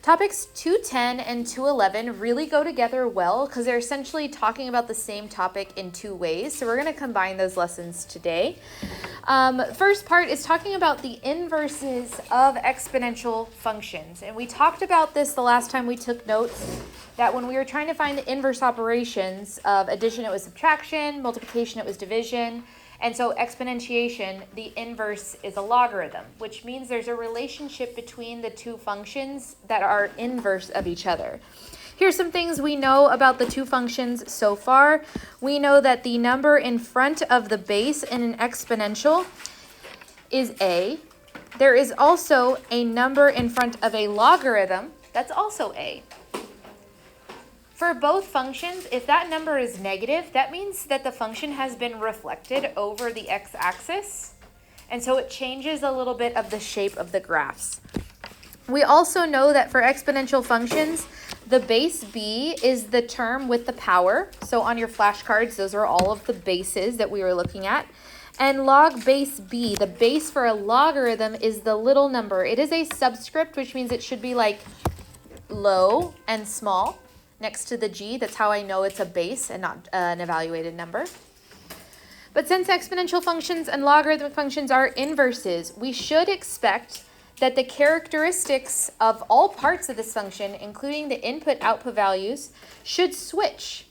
Topics 210 and 211 really go together well because they're essentially talking about the same topic in two ways. So we're going to combine those lessons today. First part is talking about the inverses of exponential functions. And we talked about this the last time we took notes, that when we were trying to find the inverse operations of addition, it was subtraction, multiplication, it was division. And so exponentiation, the inverse is a logarithm, which means there's a relationship between the two functions that are inverse of each other. Here's some things we know about the two functions so far. We know that the number in front of the base in an exponential is a. There is also a number in front of a logarithm that's also a. For both functions, if that number is negative, that means that the function has been reflected over the x-axis, and so it changes a little bit of the shape of the graphs. We also know that for exponential functions, the base b is the term with the power. So on your flashcards, those are all of the bases that we were looking at. And log base b, the base for a logarithm, is the little number. It is a subscript, which means it should be like low and small next to the g. That's how I know it's a base and not an evaluated number. But since exponential functions and logarithmic functions are inverses, we should expect that the characteristics of all parts of this function, including the input-output values, should switch,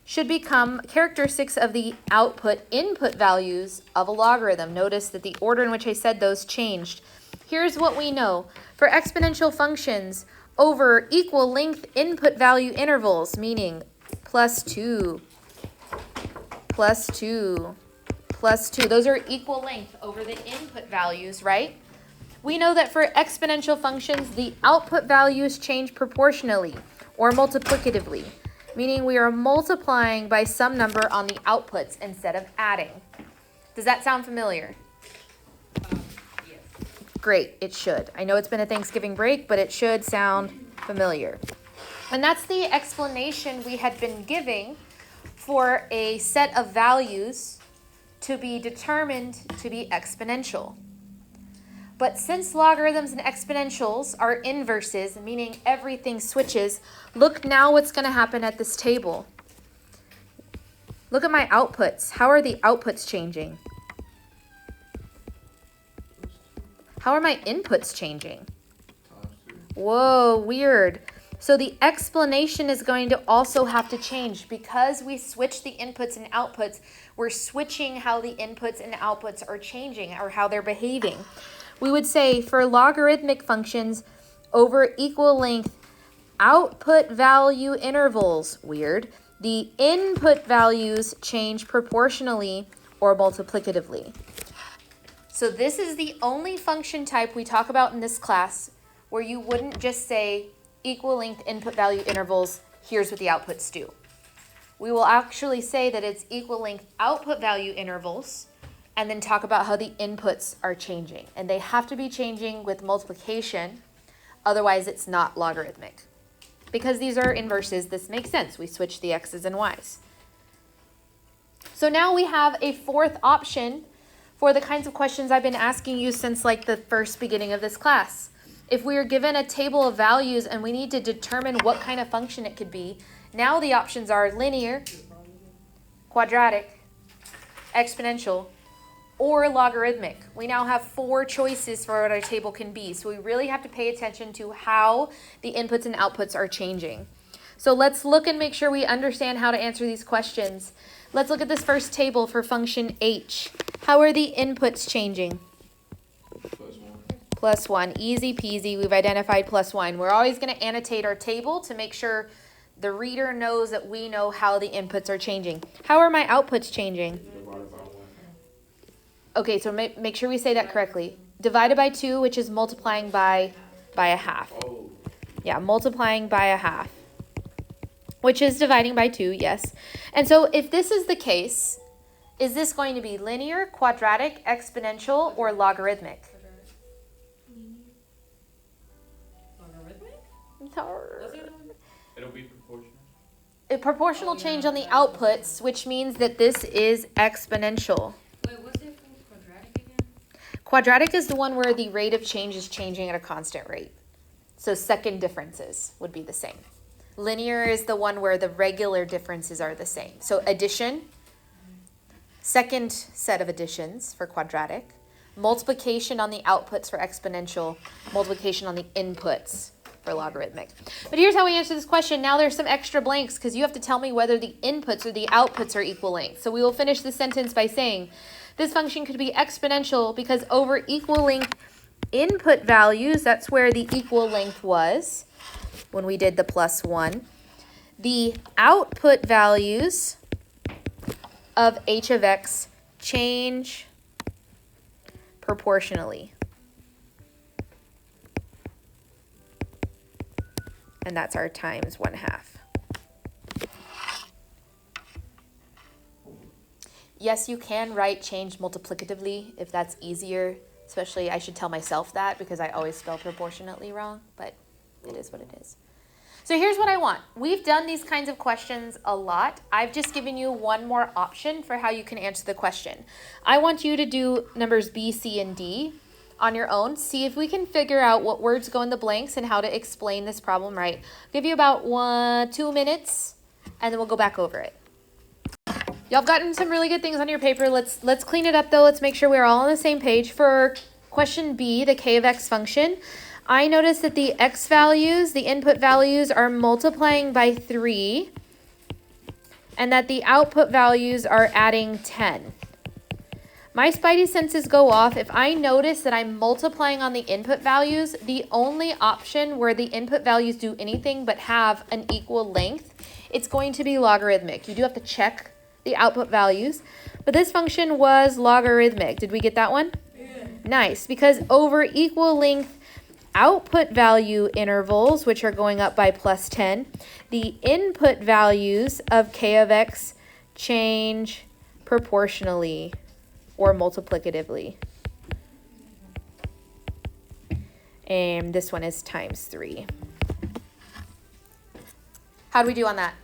should become characteristics of the output-input values of a logarithm. Notice that the order in which I said those changed. Here's what we know. For exponential functions, over equal length input value intervals, meaning plus 2, plus 2, plus 2. Those are equal length over the input values, right? We know that for exponential functions, the output values change proportionally or multiplicatively, meaning we are multiplying by some number on the outputs instead of adding. Does that sound familiar? Great, it should. I know it's been a Thanksgiving break, but it should sound familiar. And that's the explanation we had been giving for a set of values to be determined to be exponential. But since logarithms and exponentials are inverses, meaning everything switches, look now what's going to happen at this table. Look at my outputs. How are the outputs changing? How are my inputs changing? Whoa, weird. So the explanation is going to also have to change. Because we switch the inputs and outputs, we're switching how the inputs and outputs are changing or how they're behaving. We would say for logarithmic functions over equal length output value intervals, weird, the input values change proportionally or multiplicatively. So this is the only function type we talk about in this class where you wouldn't just say equal length input value intervals, here's what the outputs do. We will actually say that it's equal length output value intervals and then talk about how the inputs are changing. And they have to be changing with multiplication, otherwise it's not logarithmic. Because these are inverses, this makes sense. We switch the x's and y's. So now we have a fourth option for the kinds of questions I've been asking you since like the first beginning of this class. If we are given a table of values and we need to determine what kind of function it could be, now the options are linear, quadratic, exponential, or logarithmic. We now have 4 choices for what our table can be. So we really have to pay attention to how the inputs and outputs are changing. So let's look and make sure we understand how to answer these questions. Let's look at this first table for function h. How are the inputs changing? Plus 1. Easy peasy. We've identified plus 1. We're always going to annotate our table to make sure the reader knows that we know how the inputs are changing. How are my outputs changing? Okay, so make sure we say that correctly. Divided by 2, which is multiplying by a half. Yeah, multiplying by a half, which is dividing by 2, yes. And so if this is the case, is this going to be linear, quadratic, exponential, or logarithmic? Logarithmic? It'll be proportional. A proportional change on the outputs, which means that this is exponential. Wait, what's the difference with quadratic again? Quadratic is the one where the rate of change is changing at a constant rate. So second differences would be the same. Linear is the one where the regular differences are the same. So addition, second set of additions for quadratic, multiplication on the outputs for exponential, multiplication on the inputs for logarithmic. But here's how we answer this question. Now there's some extra blanks because you have to tell me whether the inputs or the outputs are equal length. So we will finish the sentence by saying this function could be exponential because over equal length input values, that's where the equal length was when we did the plus 1. The output values of h of x change proportionally. And that's our times 1/2. Yes, you can write change multiplicatively if that's easier. Especially, I should tell myself that because I always spell proportionately wrong, but it is what it is. So here's what I want. We've done these kinds of questions a lot. I've just given you one more option for how you can answer the question. I want you to do numbers B, C, and D on your own. See if we can figure out what words go in the blanks and how to explain this problem right. I'll give you about 2 minutes, and then we'll go back over it. Y'all have gotten some really good things on your paper. Let's clean it up though. Let's make sure we're all on the same page. For question B, the k of x function, I noticed that the x values, the input values, are multiplying by 3, and that the output values are adding 10. My spidey senses go off if I notice that I'm multiplying on the input values. The only option where the input values do anything but have an equal length, it's going to be logarithmic. You do have to check the output values, but this function was logarithmic. Did we get that one? Yeah. Nice, because over equal length output value intervals, which are going up by plus 10, the input values of k of x change proportionally or multiplicatively. And this one is times 3. How do we do on that?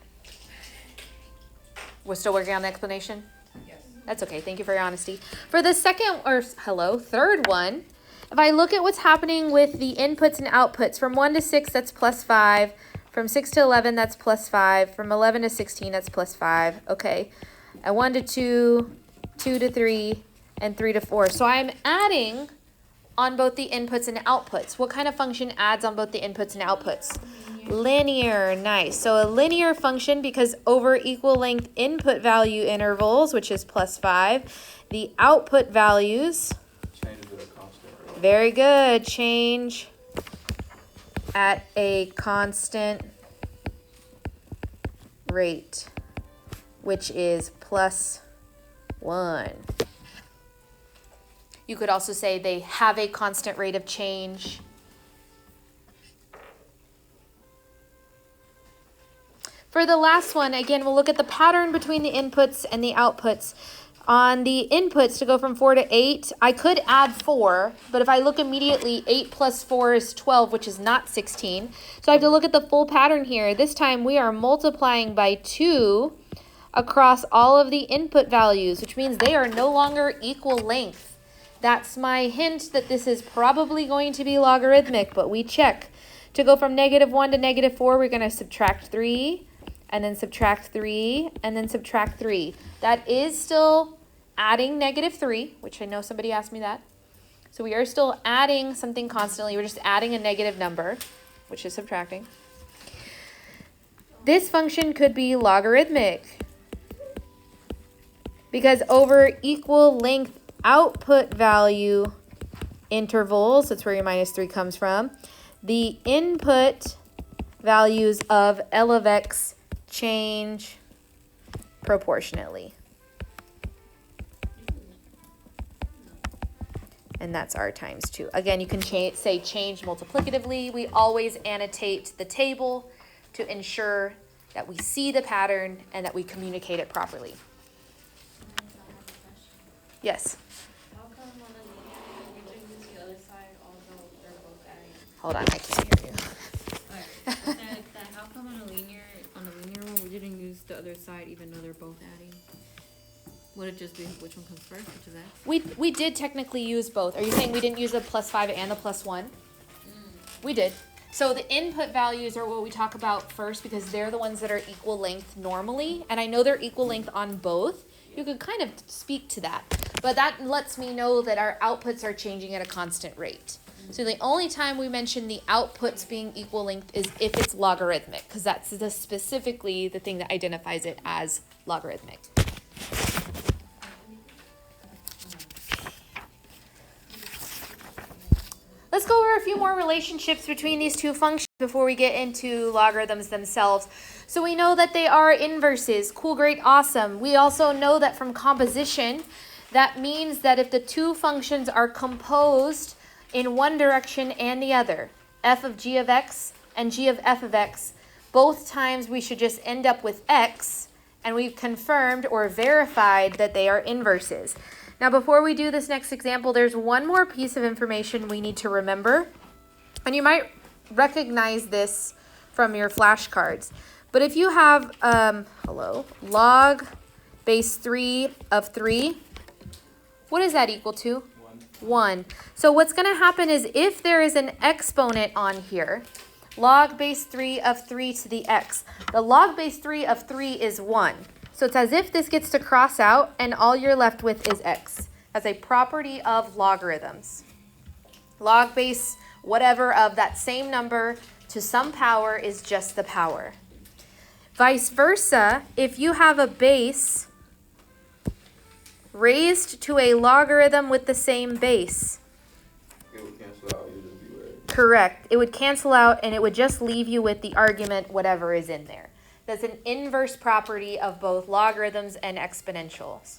We're still working on the explanation? Yes. That's okay. Thank you for your honesty. For the third one, if I look at what's happening with the inputs and outputs, from 1 to 6, that's plus 5. From 6 to 11, that's plus 5. From 11 to 16, that's plus 5. Okay. And 1 to 2, 2 to 3, and 3 to 4. So I'm adding on both the inputs and outputs. What kind of function adds on both the inputs and outputs? Linear. Nice. So a linear function, because over equal length input value intervals, which is plus 5, the output values, change at a constant rate. Very good, change at a constant rate, which is plus 1. You could also say they have a constant rate of change. For the last one, again, we'll look at the pattern between the inputs and the outputs. On the inputs, to go from 4 to 8, I could add 4, but if I look immediately, 8 plus 4 is 12, which is not 16. So I have to look at the full pattern here. This time we are multiplying by 2 across all of the input values, which means they are no longer equal length. That's my hint that this is probably going to be logarithmic, but we check. To go from -1 to -4, we're going to subtract 3, and then subtract 3, and then subtract 3. That is still adding -3, which I know somebody asked me that. So we are still adding something constantly. We're just adding a negative number, which is subtracting. This function could be logarithmic because over equal length output value intervals, that's where your -3 comes from, the input values of L of x change proportionately. And that's our times 2. Again, you can say change multiplicatively. We always annotate the table to ensure that we see the pattern and that we communicate it properly. Yes? How come on a linear we didn't use the other side although they're both adding? Hold on, I can't hear you. Alright, how come on a linear one we didn't use the other side even though they're both adding? Would it just be which one comes first, which is x? We did technically use both. Are you saying we didn't use the +5 and the +1? We did. So the input values are what we talk about first because they're the ones that are equal length normally. And I know they're equal length on both. You could kind of speak to that. But that lets me know that our outputs are changing at a constant rate. So the only time we mention the outputs being equal length is if it's logarithmic, because that's specifically the thing that identifies it as logarithmic. Let's go over a few more relationships between these two functions before we get into logarithms themselves. So we know that they are inverses. Cool, great, awesome. We also know that from composition, that means that if the two functions are composed in one direction and the other, f of g of x and g of f of x, both times we should just end up with x, and we've confirmed or verified that they are inverses. Now, before we do this next example, there's one more piece of information we need to remember, and you might recognize this from your flashcards. But if you have, log base 3 of 3, what is that equal to? 1. So what's going to happen is if there is an exponent on here, log base 3 of 3 to the x, the log base 3 of 3 is 1. So it's as if this gets to cross out and all you're left with is x. As a property of logarithms. Log base whatever of that same number to some power is just the power. Vice versa, if you have a base raised to a logarithm with the same base. It would cancel out, you'd just be right. Correct. It would cancel out and it would just leave you with the argument, whatever is in there. That's an inverse property of both logarithms and exponentials.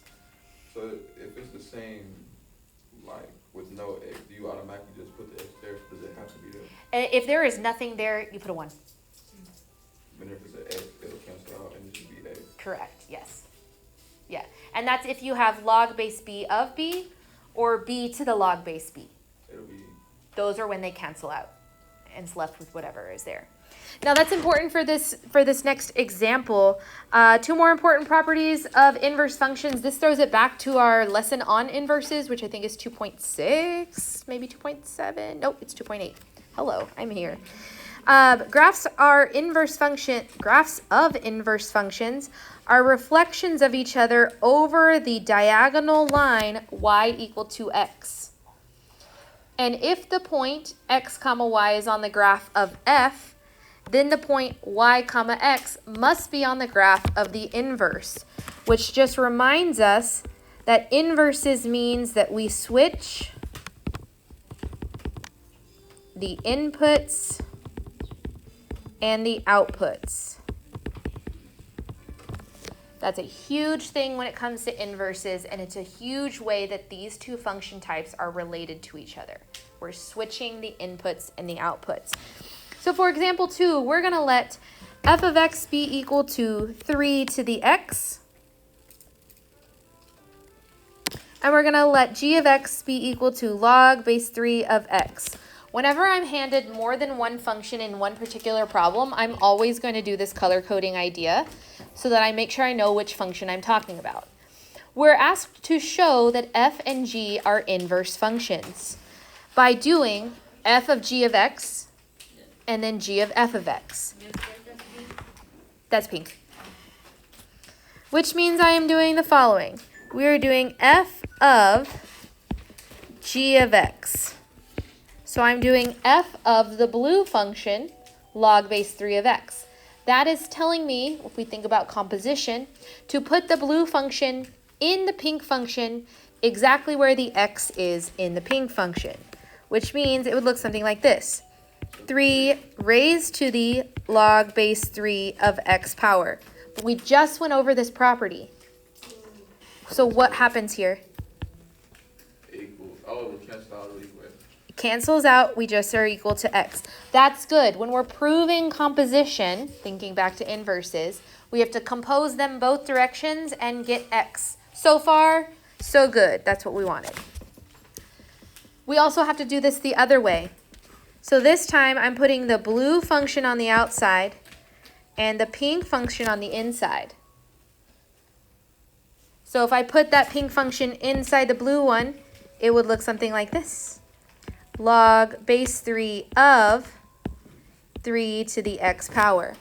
So if it's the same, like with no x, do you automatically just put the x there? Does it have to be there? If there is nothing there, you put a 1. But if it's an x, it'll cancel out and it should be a. Correct, yes. Yeah, and that's if you have log base b of b or b to the log base b. It'll be. Those are when they cancel out and it's left with whatever is there. Now that's important for this next example. Two more important properties of inverse functions. This throws it back to our lesson on inverses, which I think is 2.6, maybe 2.7. Nope, it's 2.8. Hello, I'm here. Graphs of inverse functions are reflections of each other over the diagonal line y equal to x. And if the point x comma y is on the graph of f, then the point y comma x must be on the graph of the inverse, which just reminds us that inverses means that we switch the inputs and the outputs. That's a huge thing when it comes to inverses, and it's a huge way that these two function types are related to each other. We're switching the inputs and the outputs. So for example 2, we're going to let f of x be equal to 3 to the x. And we're going to let g of x be equal to log base 3 of x. Whenever I'm handed more than one function in one particular problem, I'm always going to do this color coding idea so that I make sure I know which function I'm talking about. We're asked to show that f and g are inverse functions by doing f of g of x and then g of f of x. That's pink. Which means I am doing the following. We are doing f of g of x. So I'm doing f of the blue function, log base 3 of x. That is telling me, if we think about composition, to put the blue function in the pink function exactly where the x is in the pink function, which means it would look something like this. 3 raised to the log base 3 of x power. But we just went over this property. So what happens here? Equals. Oh, it cancels out really quick. Cancels out, we just are equal to x. That's good. When we're proving composition, thinking back to inverses, we have to compose them both directions and get x. So far, so good. That's what we wanted. We also have to do this the other way. So this time I'm putting the blue function on the outside and the pink function on the inside. So if I put that pink function inside the blue one, it would look something like this. Log base 3 of 3 to the x power.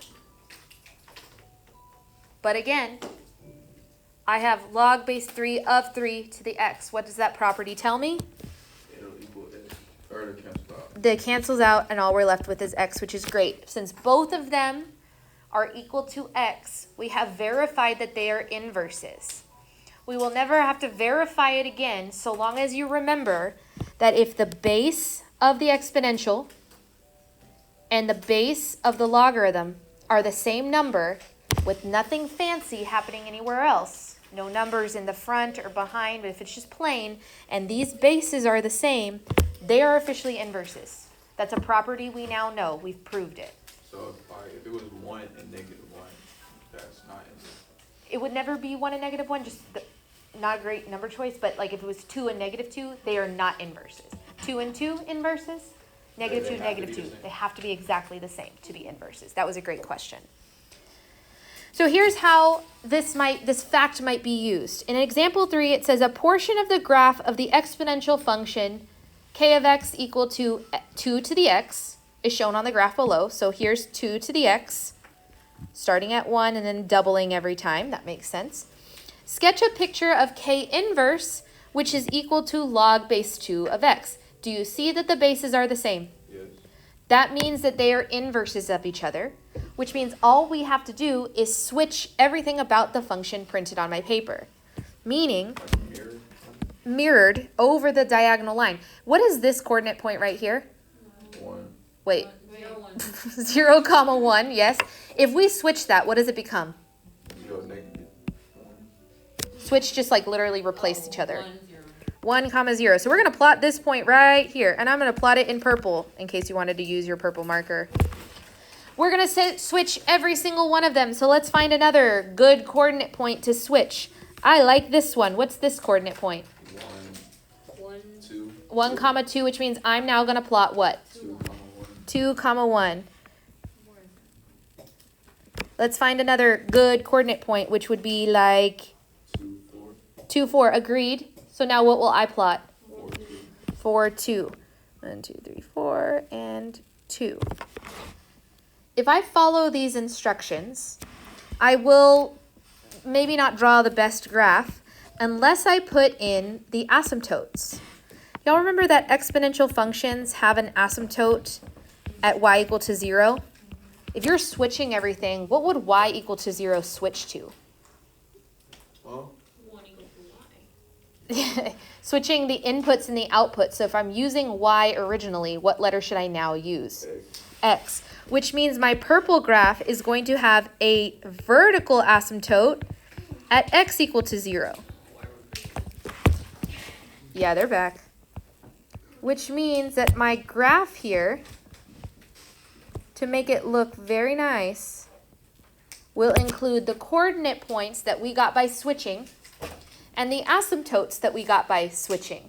But again, I have log base 3 of 3 to the x. What does that property tell me? It'll equal x, or it'll cancel out. That cancels out, and all we're left with is x, which is great. Since both of them are equal to x, we have verified that they are inverses. We will never have to verify it again, so long as you remember that if the base of the exponential and the base of the logarithm are the same number, with nothing fancy happening anywhere else, no numbers in the front or behind, but if it's just plain, and these bases are the same, they are officially inverses. That's a property we now know. We've proved it. So if it was 1 and -1, that's not inverse. It would never be 1 and -1, just not a great number choice, but like if it was 2 and -2, they are not inverses. 2 and 2 inverses, -2, -2. They have to be exactly the same to be inverses. That was a great question. So here's how this fact might be used. In example 3, it says a portion of the graph of the exponential function k of x equal to 2 to the x is shown on the graph below. So here's 2 to the x, starting at 1 and then doubling every time. That makes sense. Sketch a picture of k inverse, which is equal to log base 2 of x. Do you see that the bases are the same? Yes. That means that they are inverses of each other, which means all we have to do is switch everything about the function printed on my paper, meaning mirrored over the diagonal line. What is this coordinate point right here? 1. Wait, 0, 1. 0, 1, yes. If we switch that, what does it become? 0, -1. Switch just like literally replace each other. 1, 0. 1, 0. So we're going to plot this point right here, and I'm going to plot it in purple in case you wanted to use your purple marker. We're going to switch every single one of them. So let's find another good coordinate point to switch. I like this one. What's this coordinate point? 1, 2. 1, 2, which means I'm now going to plot what? 2, 1. 2, 1. Let's find another good coordinate point, which would be like 2, 4. 2, 4. Agreed. So now what will I plot? 4, 2. 4, 2. 1, 2, 3, 4, and 2. If I follow these instructions, I will maybe not draw the best graph unless I put in the asymptotes. Y'all remember that exponential functions have an asymptote at y equal to 0? If you're switching everything, what would y equal to 0 switch to? Well, 1 equal to y. Switching the inputs and the outputs. So if I'm using y originally, what letter should I now use? X. Which means my purple graph is going to have a vertical asymptote at x equal to 0. Yeah, they're back. Which means that my graph here, to make it look very nice, will include the coordinate points that we got by switching and the asymptotes that we got by switching.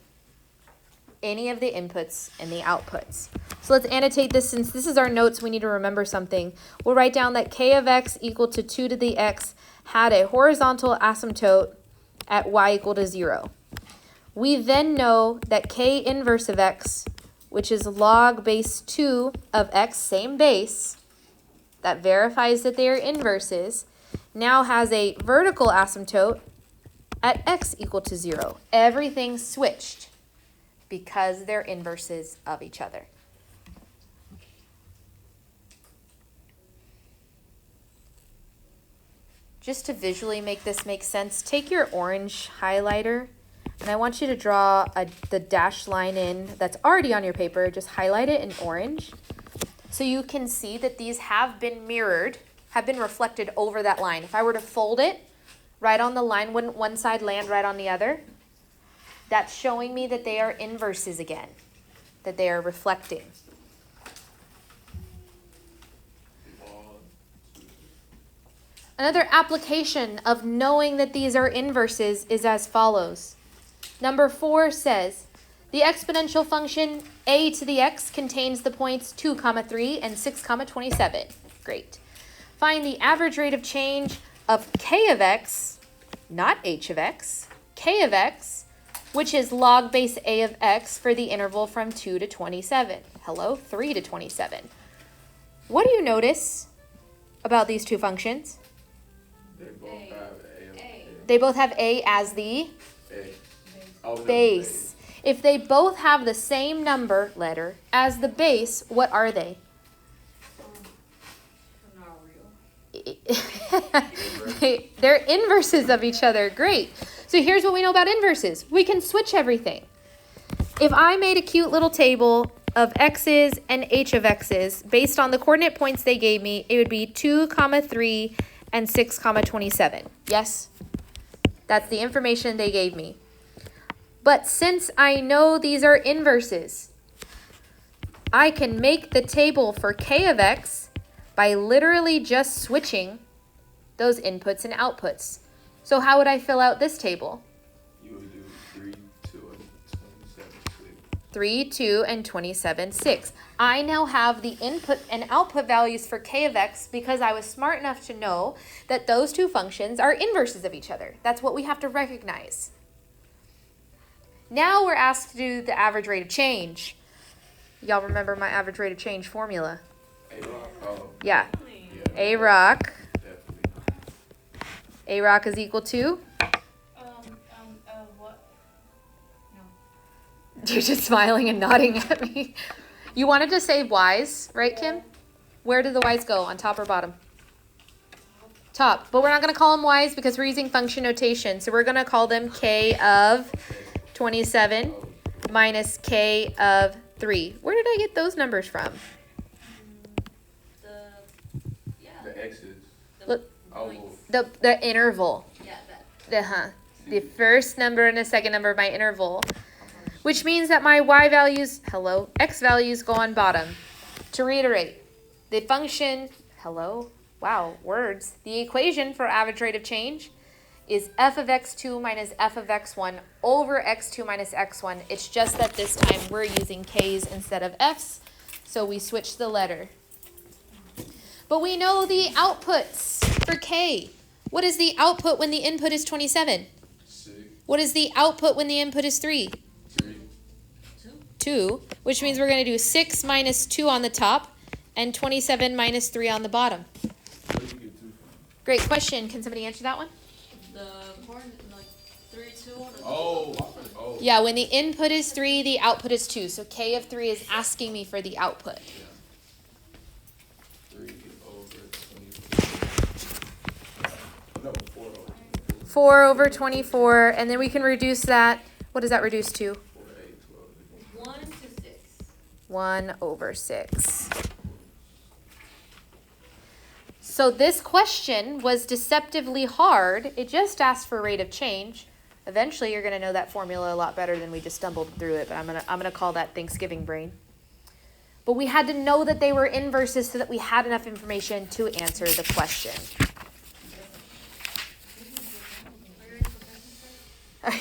Any of the inputs and the outputs. So let's annotate this. Since this is our notes, we need to remember something. We'll write down that k of x equal to 2 to the x had a horizontal asymptote at y equal to 0. We then know that k inverse of x, which is log base 2 of x, same base, that verifies that they are inverses, now has a vertical asymptote at x equal to 0. Everything switched because they're inverses of each other. Just to visually make this make sense, take your orange highlighter and I want you to draw the dashed line in that's already on your paper. Just highlight it in orange so you can see that these have been mirrored, have been reflected over that line. If I were to fold it right on the line, wouldn't one side land right on the other? That's showing me that they are inverses again, that they are reflecting. Another application of knowing that these are inverses is as follows. Number 4 says, the exponential function a to the x contains the points 2, 3 and 6, 27. Great. Find the average rate of change of k of x, not h of x, k of x, which is log base a of x for the interval from 2 to 27. Hello, 3 to 27. What do you notice about these two functions? They both have A. They both have A as the A. Oh, no, base. If they both have the same number letter as the base, what are they? Not real. They're inverses of each other. Great. So here's what we know about inverses. We can switch everything. If I made a cute little table of x's and h of x's based on the coordinate points they gave me, it would be 2, 3, and 6, 27. Yes? That's the information they gave me. But since I know these are inverses, I can make the table for k of x by literally just switching those inputs and outputs. So how would I fill out this table? You would do 3, 2, and 27, 6. 3, 2, and 27, 6. I now have the input and output values for k of x because I was smart enough to know that those two functions are inverses of each other. That's what we have to recognize. Now we're asked to do the average rate of change. Y'all remember my average rate of change formula? A-rock? Oh. Yeah. Yeah. A-rock. Definitely. A-rock is equal to? What? No. You're just smiling and nodding at me. You wanted to say y's, right, Kim? Where did the y's go, on top or bottom? Top. But we're not going to call them y's because we're using function notation. So we're going to call them k of 27 minus k of 3. Where did I get those numbers from? The X's. Look, Oh. the interval. Yeah, that. The first number and the second number of my interval. Which means that my y values, x values go on bottom. To reiterate, the function, words. The equation for average rate of change is f of x2 minus f of x1 over x2 minus x1. It's just that this time we're using k's instead of f's, so we switch the letter. But we know the outputs for k. What is the output when the input is 27? 6. What is the output when the input is 3? 3. 2, which means we're going to do 6 minus 2 on the top and 27 minus 3 on the bottom. Where did you get 2 from? Great question. Can somebody answer that one? The coordinate, like 3, 2 on the Oh. Yeah, when the input is 3, the output is 2. So k of 3 is asking me for the output. Yeah. 3 over 24. No, 4 over 24. 4 over 24, and then we can reduce that. What does that reduce to? 4, 8, 12. 1 to 6. 1 over 6. So this question was deceptively hard. It just asked for rate of change. Eventually, you're going to know that formula a lot better than we just stumbled through it, but I'm gonna call that Thanksgiving brain. But we had to know that they were inverses so that we had enough information to answer the question.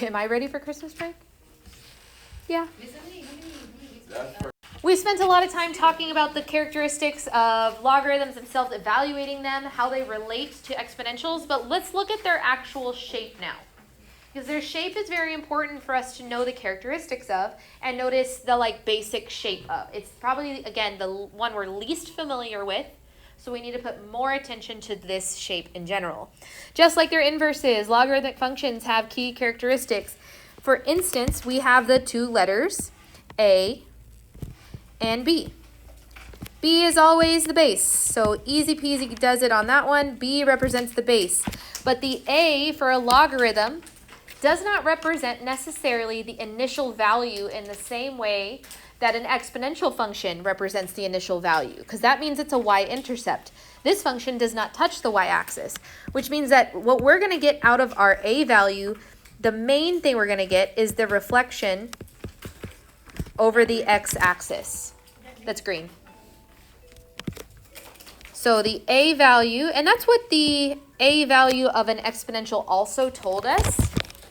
Am I ready for Christmas break? Yeah. That's per- We spent a lot of time talking about the characteristics of logarithms themselves, evaluating them, how they relate to exponentials, but let's look at their actual shape now. Because their shape is very important for us to know the characteristics of and notice the basic shape of. It's probably, again, the one we're least familiar with, so we need to put more attention to this shape in general. Just like their inverses, logarithmic functions have key characteristics. For instance, we have the two letters A and B. B is always the base, so easy peasy does it on that one. B represents the base. But the A for a logarithm does not represent necessarily the initial value in the same way that an exponential function represents the initial value, because that means it's a y-intercept. This function does not touch the y-axis, which means that what we're going to get out of our A value, the main thing we're going to get is the reflection over the x-axis. That's green. So the A value, and that's what the A value of an exponential also told us,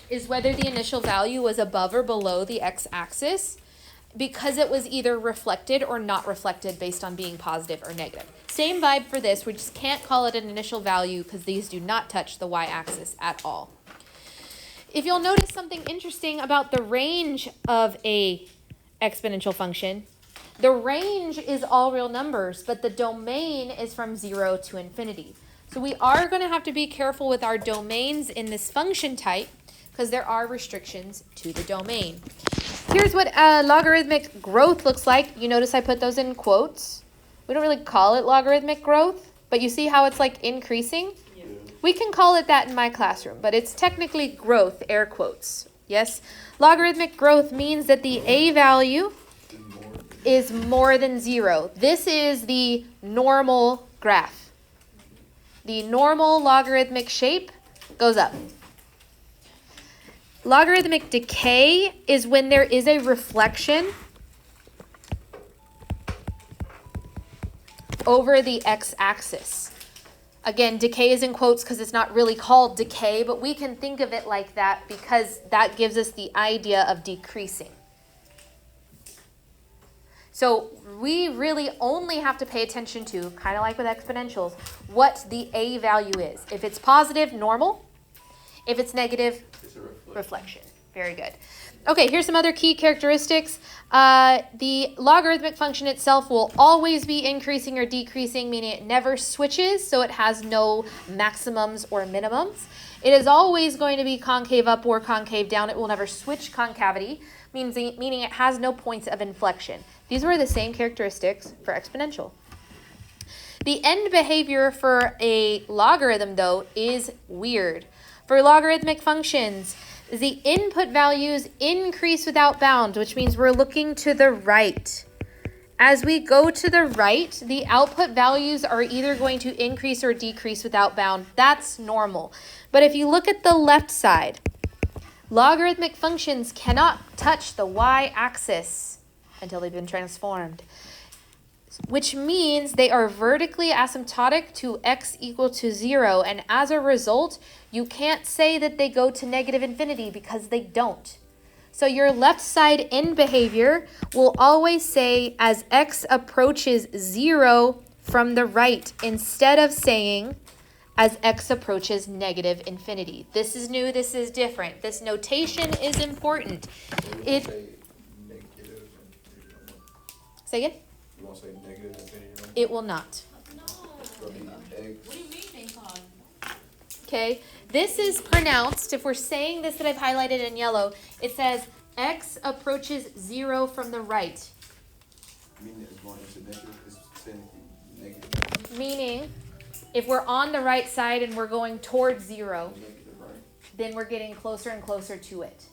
is whether the initial value was above or below the x-axis, because it was either reflected or not reflected based on being positive or negative. Same vibe for this, we just can't call it an initial value because these do not touch the y-axis at all. If you'll notice something interesting about the range of a exponential function, The range is all real numbers, but the domain is from 0 to infinity. So we are going to have to be careful with our domains in this function type because there are restrictions to the domain. Here's what logarithmic growth looks like. You notice I put those in quotes. We don't really call it logarithmic growth, but you see how it's like increasing? Yeah. We can call it that in my classroom, but it's technically growth, air quotes. Yes? Logarithmic growth means that the a value is more than 0. This is the normal graph. The normal logarithmic shape goes up. Logarithmic decay is when there is a reflection over the x-axis. Again, decay is in quotes because it's not really called decay, but we can think of it like that because that gives us the idea of decreasing. So we really only have to pay attention to, kind of like with exponentials, what the a value is. If it's positive, normal. If it's negative, It's a reflection. Very good. Okay, here's some other key characteristics. The logarithmic function itself will always be increasing or decreasing, meaning it never switches, so it has no maximums or minimums. It is always going to be concave up or concave down. It will never switch concavity, meaning it has no points of inflection. These were the same characteristics for exponential. The end behavior for a logarithm, though, is weird. For logarithmic functions, the input values increase without bound, which means we're looking to the right. As we go to the right, the output values are either going to increase or decrease without bound. That's normal. But if you look at the left side, logarithmic functions cannot touch the y-axis until they've been transformed, which means they are vertically asymptotic to x equal to 0, and as a result, you can't say that they go to negative infinity because they don't. So your left side end behavior will always say as x approaches 0 from the right, instead of saying as x approaches negative infinity. This is new, this is different. This notation is important. Say again? You won't say negative infinity? It will not. No. What do you mean they call? Okay, this is pronounced, if we're saying this that I've highlighted in yellow, it says x approaches 0 from the right. Meaning it's going into negative, it's saying negative. Meaning, if we're on the right side and we're going towards 0, Negative, right? then we're getting closer and closer to it.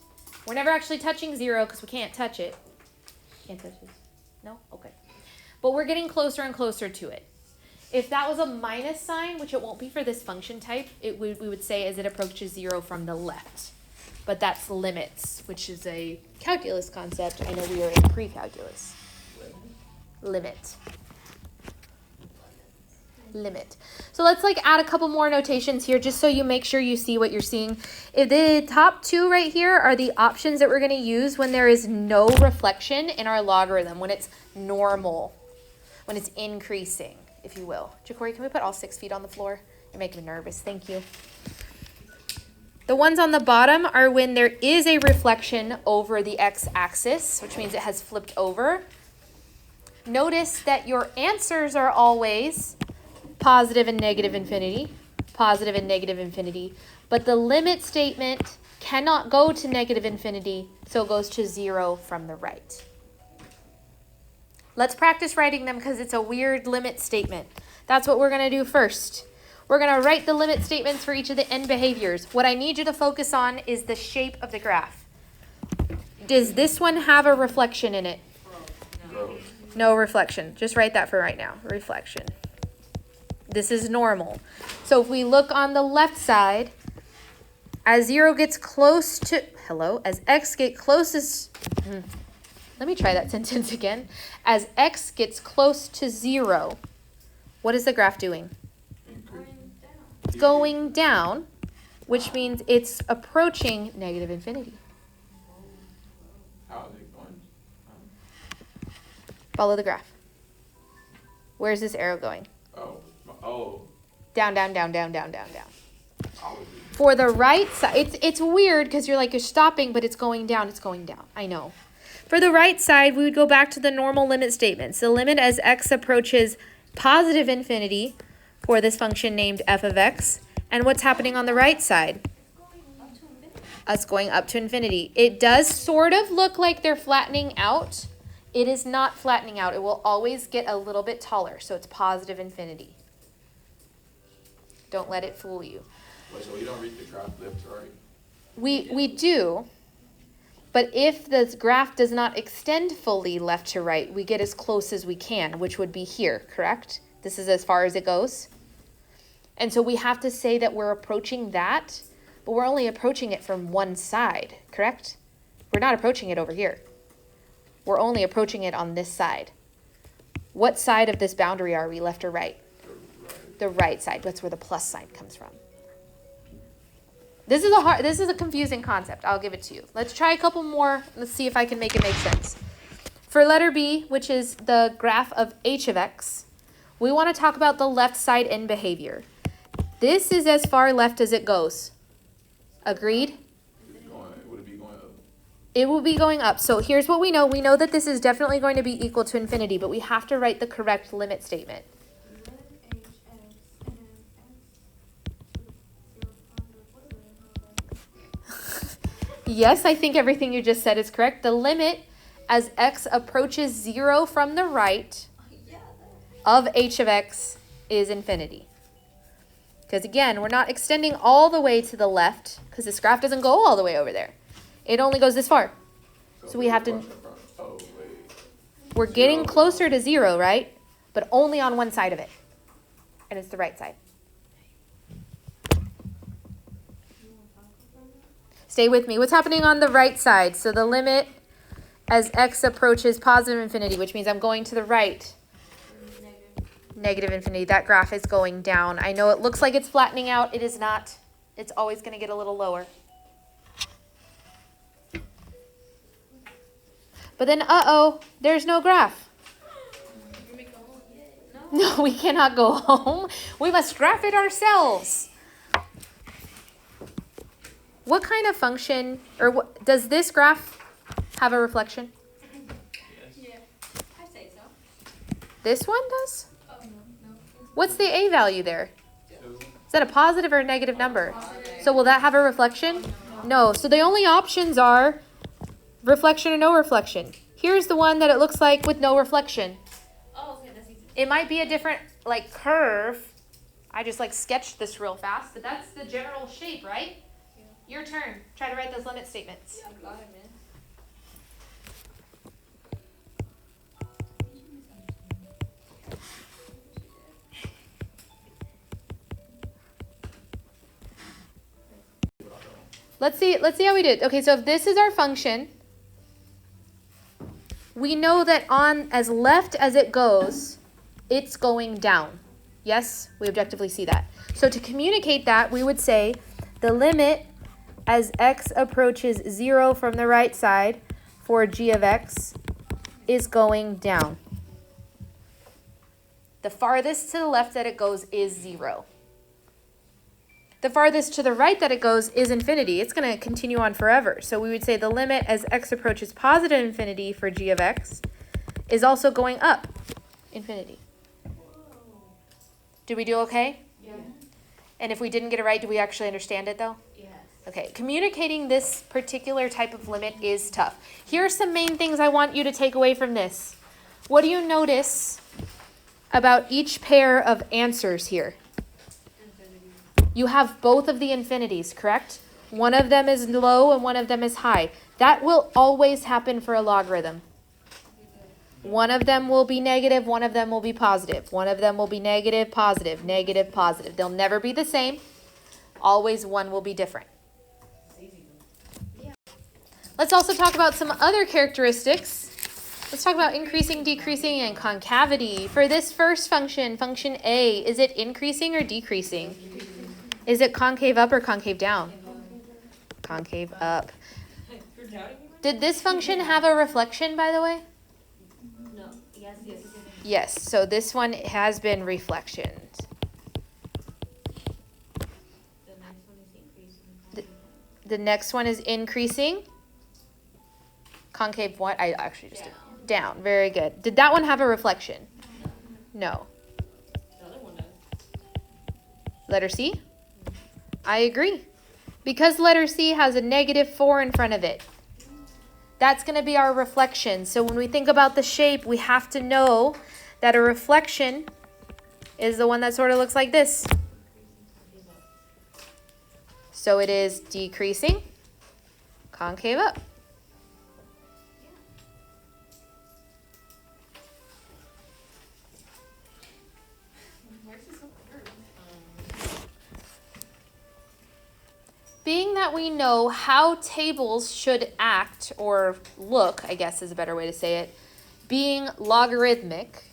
We're never actually touching 0 because we can't touch it. Can't touch this? No? Okay. But we're getting closer and closer to it. If that was a minus sign, which it won't be for this function type, we would say as it approaches 0 from the left. But that's limits, which is a calculus concept. I know we are in pre-calculus. Limit. So let's add a couple more notations here just so you make sure you see what you're seeing. If the top two right here are the options that we're going to use when there is no reflection in our logarithm, when it's normal, when it's increasing, if you will. Ja'Cory, can we put all 6 feet on the floor? You're making me nervous. Thank you. The ones on the bottom are when there is a reflection over the x-axis, which means it has flipped over. Notice that your answers are always positive and negative infinity, but the limit statement cannot go to negative infinity, so it goes to 0 from the right. Let's practice writing them because it's a weird limit statement. That's what we're going to do first. We're going to write the limit statements for each of the end behaviors. What I need you to focus on is the shape of the graph. Does this one have a reflection in it? No. No reflection. Just write that for right now. Reflection. This is normal. So if we look on the left side, as 0 gets close to, as x gets closest, let me try that sentence again. As x gets close to 0, what is the graph doing? It's going down, which means it's approaching negative infinity. How is it going? Follow the graph. Where's this arrow going? Oh. Down, down, down, down, down, down, down. Apologies. For the right side, it's weird because you're stopping, but it's going down. It's going down. I know. For the right side, we would go back to the normal limit statements. The limit as x approaches positive infinity for this function named f of x. And what's happening on the right side? Us going up to infinity. It does sort of look like they're flattening out. It is not flattening out. It will always get a little bit taller, so it's positive infinity. Don't let it fool you. Wait, so you don't read the graph left to right? We do, but if the graph does not extend fully left to right, we get as close as we can, which would be here, correct? This is as far as it goes. And so we have to say that we're approaching that, but we're only approaching it from one side, correct? We're not approaching it over here. We're only approaching it on this side. What side of this boundary are we, left or right? The right side. That's where the plus sign comes from. This is a confusing concept. I'll give it to you. Let's try a couple more. Let's see if I can make it make sense. For letter B, which is the graph of h of x, we want to talk about the left side in behavior. This is as far left as it goes. Agreed? Would it be going up? It will be going up. So here's what we know. We know that this is definitely going to be equal to infinity, but we have to write the correct limit statement. Yes, I think everything you just said is correct. The limit as x approaches 0 from the right of h of x is infinity. Because again, we're not extending all the way to the left because this graph doesn't go all the way over there. It only goes this far. So we have to, we're getting closer to 0, right? But only on one side of it. And it's the right side. Stay with me. What's happening on the right side? So the limit as x approaches positive infinity, which means I'm going to the right. Negative infinity. That graph is going down. I know it looks like it's flattening out. It is not. It's always going to get a little lower. But then, there's no graph. No, we cannot go home. We must graph it ourselves. What kind of function, or does this graph have a reflection? Yeah, I say so. This one does? Oh, no. What's the a value there? Is that a positive or a negative number? So will that have a reflection? No. So the only options are reflection or no reflection. Here's the one that it looks like with no reflection. Oh, okay, that's easy. It might be a different, curve. I just, sketched this real fast, but that's the general shape, right? Your turn. Try to write those limit statements. Yeah, go ahead, man. Let's see how we did. Okay, so if this is our function, we know that on as left as it goes, it's going down. Yes, we objectively see that. So to communicate that, we would say the limit as x approaches 0 from the right side for g of x is going down. The farthest to the left that it goes is 0. The farthest to the right that it goes is infinity. It's going to continue on forever. So we would say the limit as x approaches positive infinity for g of x is also going up infinity. Did we do okay? Yeah. And if we didn't get it right, do we actually understand it though? Yes. Okay, communicating this particular type of limit is tough. Here are some main things I want you to take away from this. What do you notice about each pair of answers here? You have both of the infinities, correct? One of them is low and one of them is high. That will always happen for a logarithm. One of them will be negative, one of them will be positive. One of them will be negative, positive, negative, positive. They'll never be the same. Always one will be different. Let's also talk about some other characteristics. Let's talk about increasing, decreasing, and concavity. For this first function, function A, is it increasing or decreasing? Is it concave up or concave down? Concave up. Did this function have a reflection, by the way? No. Yes. Yes, so this one has been reflectioned. The next one is increasing. The next one is increasing. Concave what? I actually just did. Down. Very good. Did that one have a reflection? No. The other one does. Letter C? I agree. Because letter C has a -4 in front of it. That's going to be our reflection. So when we think about the shape, we have to know that a reflection is the one that sort of looks like this. So it is decreasing, concave up. Being that we know how tables should act or look, I guess is a better way to say it, being logarithmic,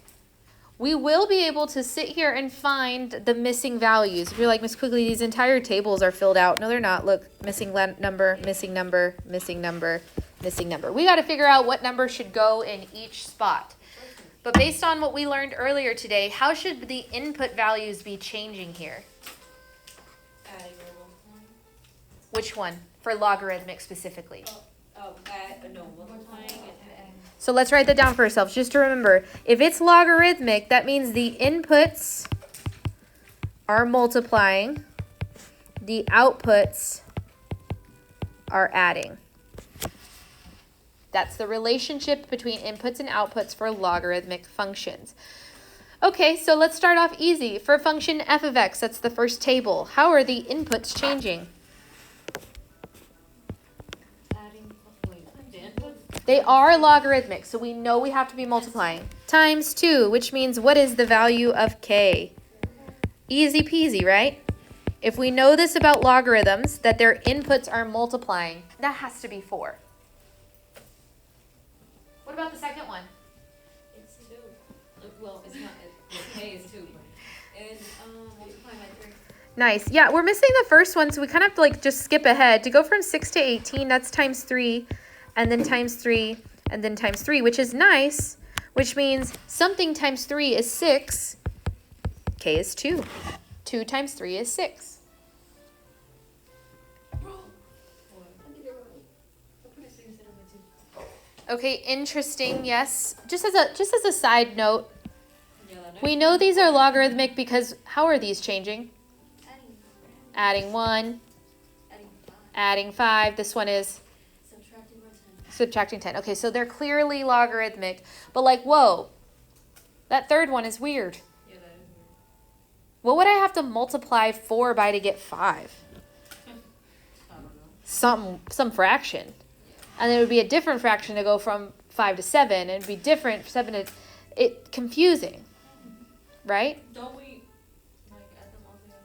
we will be able to sit here and find the missing values. If you're like, Miss Quigley, these entire tables are filled out. No, they're not. Look, missing number, missing number, missing number, missing number. We got to figure out what number should go in each spot. But based on what we learned earlier today, how should the input values be changing here? Which one? For logarithmic specifically. Multiplying and adding. So let's write that down for ourselves. Just to remember, if it's logarithmic, that means the inputs are multiplying, the outputs are adding. That's the relationship between inputs and outputs for logarithmic functions. Okay, so let's start off easy. For function f of x, that's the first table. How are the inputs changing? They are logarithmic, so we know we have to be multiplying. Times 2, which means what is the value of k? Easy peasy, right? If we know this about logarithms, that their inputs are multiplying, that has to be 4. What about the second one? It's 2. Well, it's not. K is 2. It's multiplying by 3. Nice. Yeah, we're missing the first one, so we kind of have to like just skip ahead. To go from 6 to 18, that's times 3. And then times 3, and then times 3, which is nice, which means something times 3 is 6, k is 2. 2 times 3 is 6. Okay, interesting, yes. Just as a side note, we know these are logarithmic because how are these changing? Adding 1, adding 5. This one is subtracting 10. Okay, so they're clearly logarithmic, but like, whoa, that third one is weird. Yeah, that is weird. What would I have to multiply 4 by to get 5? I don't know. Some fraction. And then it would be a different fraction to go from 5 to 7, and it'd be different from 7 to, confusing, right? Don't we, add them all together?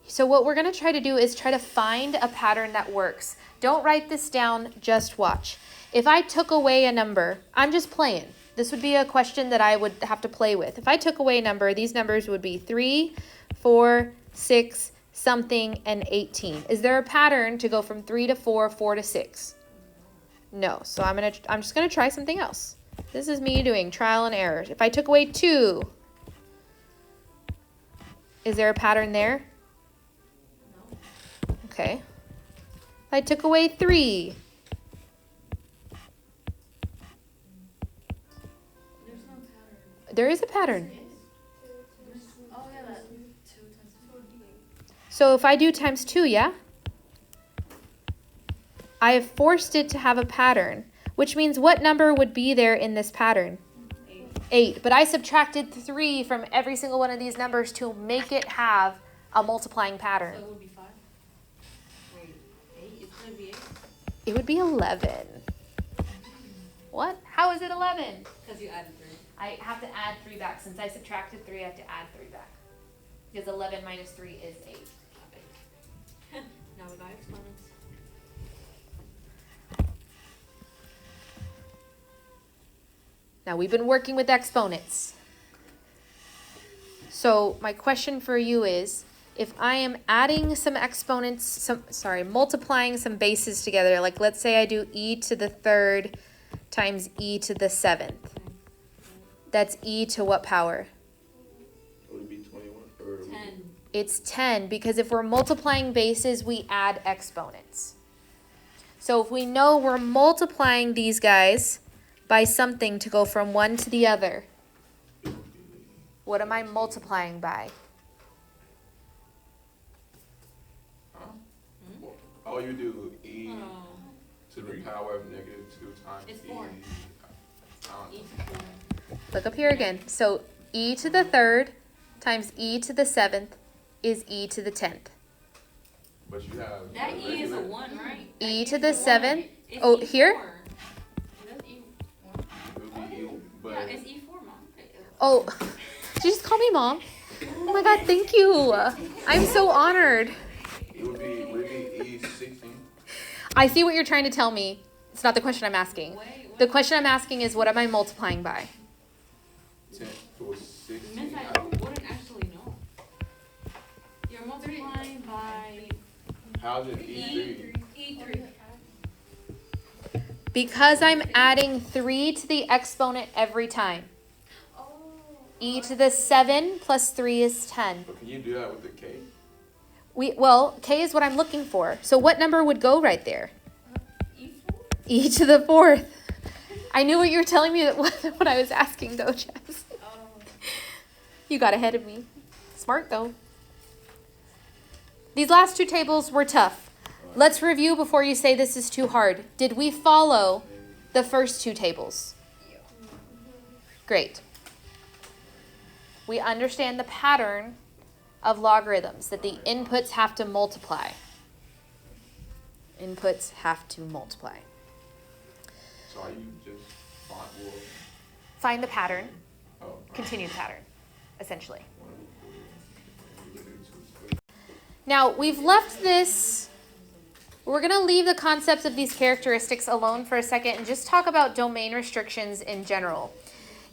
So what we're going to try to do is try to find a pattern that works. Don't write this down, just watch. If I took away a number, I'm just playing. This would be a question that I would have to play with. If I took away a number, these numbers would be 3, 4, 6, something, and 18. Is there a pattern to go from 3 to 4, 4 to 6? No. So I'm just going to try something else. This is me doing trial and error. If I took away 2, is there a pattern there? No. Okay. If I took away 3. There's no pattern. There is a pattern. Oh, yeah, that 2 times 4. So if I do times 2, yeah? I have forced it to have a pattern, which means what number would be there in this pattern? 8. But I subtracted 3 from every single one of these numbers to make it have a multiplying pattern. So it would be 5. Wait, 8? It's going to be 8? It would be 11. What? How is it 11? Because you added 3. I have to add 3 back. Since I subtracted 3, I have to add 3 back. Because 11 minus 3 is 8. Now we got exponents. Now we've been working with exponents. So my question for you is, if I am adding some exponents, multiplying some bases together, like let's say I do e to the 3rd times e to the 7th. That's e to what power? Would it be 21 or 10. It's 10 because if we're multiplying bases, we add exponents. So if we know we're multiplying these guys by something to go from one to the other, what am I multiplying by? Oh, you do e to the power of negative 2 times It's e. 4. Look up here again. So e to the third times e to the seventh is e to the 10th. But you have That e is a 1, right? E to the 7th. Oh, here? That's E1. It would be e, but Yeah, it's E4, Mom. Oh, did you just call me Mom? Oh my God, thank you. I'm so honored. would it be e 16? I see what you're trying to tell me. It's not the question I'm asking. The question I'm asking is, what am I multiplying by? 10 to 16. Miss, I wouldn't actually know. You're multiplying by How's it e3? E3. Because I'm adding 3 to the exponent every time. E to the 7 plus 3 is 10. But can you do that with the k? Well, k is what I'm looking for. So what number would go right there? E4? E to the 4th. I knew what you were telling me, that what I was asking though, Jess. You got ahead of me. Smart though. These last two tables were tough. Let's review before you say this is too hard. Did we follow the first two tables? Great. We understand the pattern of logarithms, that the inputs have to multiply. Inputs have to multiply. So are you just Find the pattern, oh, continue the pattern, essentially. Now, we've left this, we're going to leave the concepts of these characteristics alone for a second and just talk about domain restrictions in general.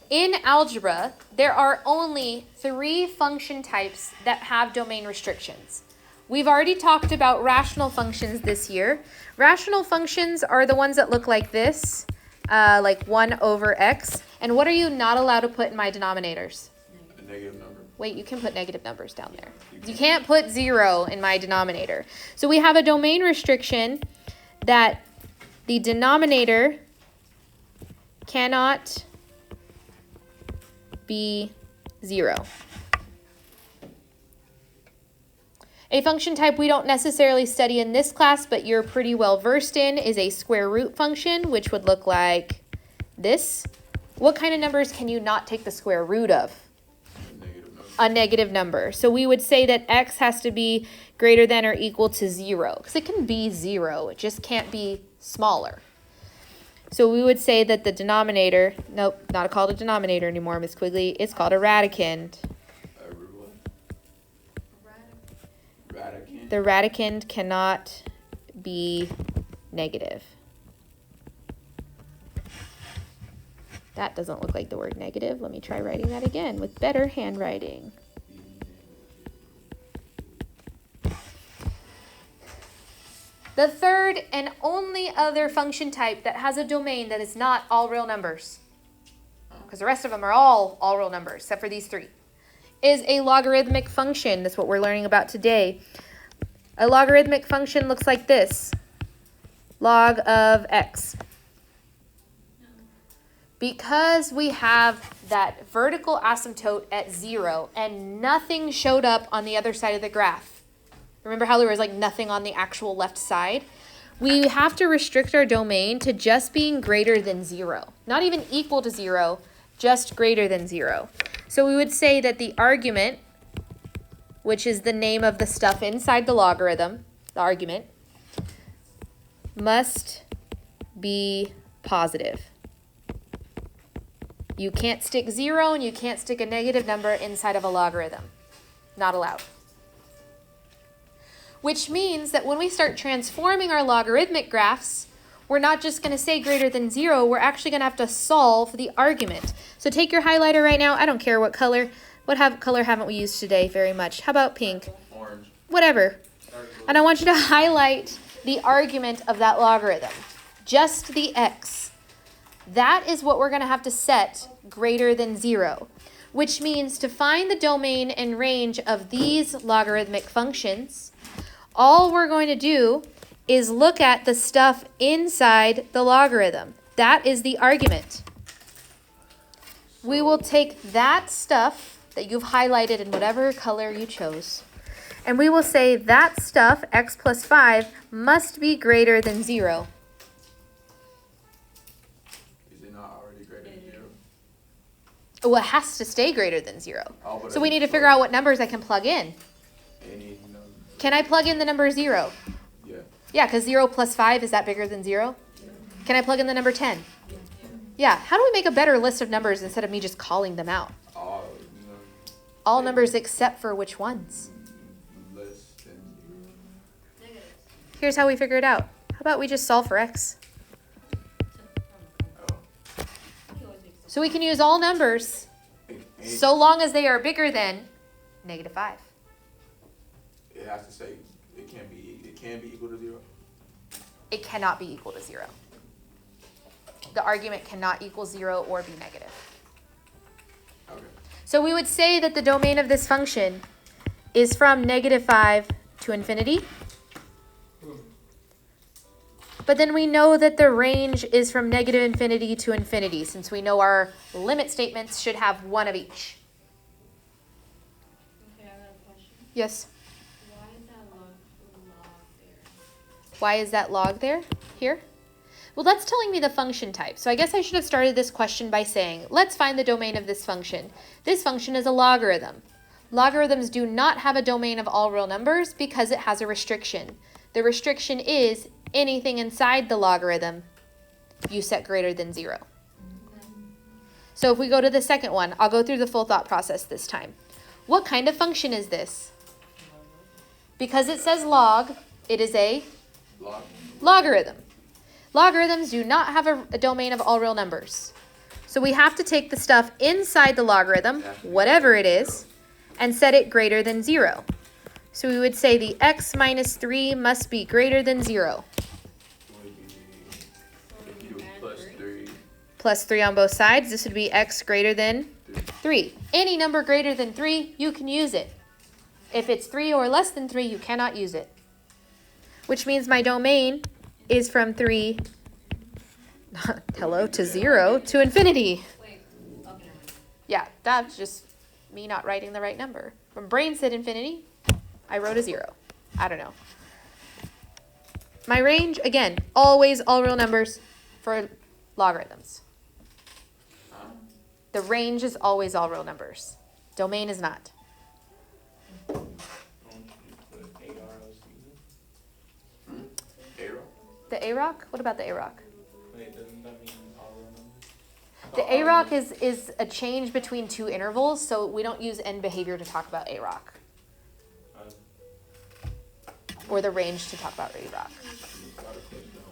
In algebra, there are only 3 function types that have domain restrictions. We've already talked about rational functions this year. Rational functions are the ones that look like this, like 1 over x. And what are you not allowed to put in my denominators? a negative number. Wait, you can put negative numbers down there. You can't put 0 in my denominator. So we have a domain restriction that the denominator cannot be 0. A function type we don't necessarily study in this class, but you're pretty well versed in, is a square root function, which would look like this. What kind of numbers can you not take the square root of? A negative number. So we would say that x has to be greater than or equal to 0, because it can be 0, it just can't be smaller. So we would say that the denominator, nope, not called a denominator anymore, Miss Quigley, it's called a radicand. Radicand. The radicand cannot be negative. That doesn't look like the word negative. Let me try writing that again with better handwriting. The third and only other function type that has a domain that is not all real numbers, because the rest of them are all real numbers, except for these 3, is a logarithmic function. That's what we're learning about today. A logarithmic function looks like this. Log of x. Because we have that vertical asymptote at 0 and nothing showed up on the other side of the graph. Remember how there was like nothing on the actual left side? We have to restrict our domain to just being greater than 0. Not even equal to 0, just greater than 0. So we would say that the argument, which is the name of the stuff inside the logarithm, the argument, must be positive. You can't stick 0 and you can't stick a negative number inside of a logarithm. Not allowed. Which means that when we start transforming our logarithmic graphs, we're not just going to say greater than 0, we're actually going to have to solve the argument. So take your highlighter right now. I don't care what color. What color haven't we used today very much? How about pink? Orange. Whatever. And I want you to highlight the argument of that logarithm. Just the x. That is what we're going to have to set greater than 0, which means to find the domain and range of these logarithmic functions, all we're going to do is look at the stuff inside the logarithm. That is the argument. We will take that stuff that you've highlighted in whatever color you chose, and we will say that stuff, x plus 5, must be greater than 0. Is it not already greater than 0? Well, it has to stay greater than 0. Oh, So we need to figure out what numbers I can plug in. Any number. Can I plug in the number 0? Yeah. Yeah, because 0 plus 5, is that bigger than 0? Yeah. Can I plug in the number 10? Yeah. How do we make a better list of numbers instead of me just calling them out? All numbers except for which ones? Less than 0. Here's how we figure it out. How about we just solve for x? Oh. So we can use all numbers so long as they are bigger than -5. It has to say it can be equal to 0. It cannot be equal to 0. The argument cannot equal 0 or be negative. Okay. So we would say that the domain of this function is from -5 to infinity. But then we know that the range is from -infinity to infinity, since we know our limit statements should have one of each. Okay, I got a question. Yes? Why is that log there? Why is that log there? Here? Well, that's telling me the function type. So I guess I should have started this question by saying, let's find the domain of this function. This function is a logarithm. Logarithms do not have a domain of all real numbers because it has a restriction. The restriction is anything inside the logarithm you set greater than 0. So if we go to the second one, I'll go through the full thought process this time. What kind of function is this? Because it says log, it is a logarithm. Logarithms do not have a domain of all real numbers. So we have to take the stuff inside the logarithm, whatever it is, and set it greater than 0. So we would say the x minus 3 must be greater than 0. Plus 3 on both sides. This would be x greater than 3. Any number greater than 3, you can use it. If it's 3 or less than 3, you cannot use it. Which means my domain is from 3, to 0 to infinity. Yeah, that's just me not writing the right number. When brain said infinity, I wrote a 0. I don't know. My range, again, always all real numbers for logarithms. The range is always all real numbers. Domain is not. The AROC? What about the AROC? Wait, doesn't that mean all real numbers? The AROC is a change between two intervals, so we don't use end behavior to talk about AROC. Or the range to talk about AROC.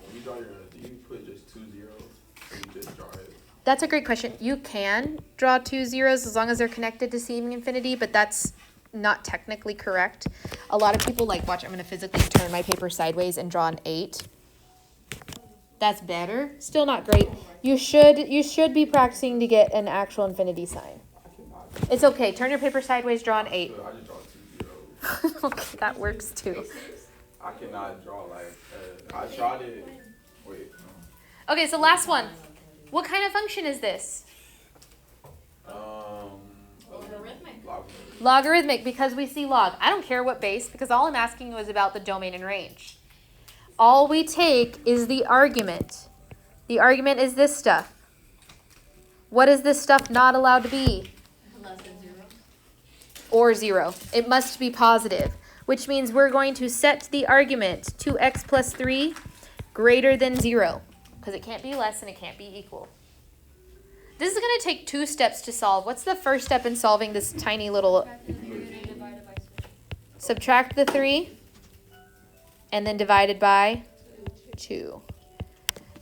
When you draw your, do you put just 2 zeros, or you just draw it? That's a great question. You can draw 2 zeros as long as they're connected to seeming infinity, but that's not technically correct. A lot of people watch, I'm going to physically turn my paper sideways and draw an 8. That's better. Still not great. You should be practicing to get an actual infinity sign. It's okay. Turn your paper sideways, draw an 8. So I just draw 2 zeros. Okay, that works too. I cannot draw I tried it. Wait. Okay, so last one. What kind of function is this? Logarithmic. Logarithmic, because we see log. I don't care what base, because all I'm asking you is about the domain and range. All we take is the argument. The argument is this stuff. What is this stuff not allowed to be? Less than 0. Or 0. It must be positive, which means we're going to set the argument 2x plus 3 greater than 0, because it can't be less and it can't be equal. This is going to take 2 steps to solve. What's the first step in solving this tiny little... Subtract the 3 and then divided by 2.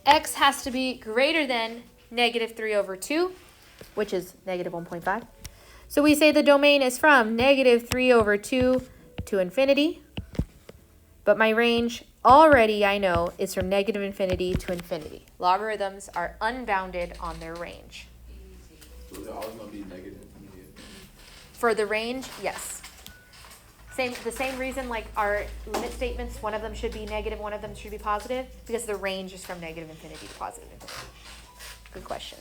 X has to be greater than -3/2, which is -1.5. So we say the domain is from -3/2 to infinity. But my range already, I know, is from -infinity to infinity. Logarithms are unbounded on their range. So they're always going to be negative. For the range, yes. The same reason like our limit statements, one of them should be negative, one of them should be positive, because the range is from negative infinity to positive infinity. Good question.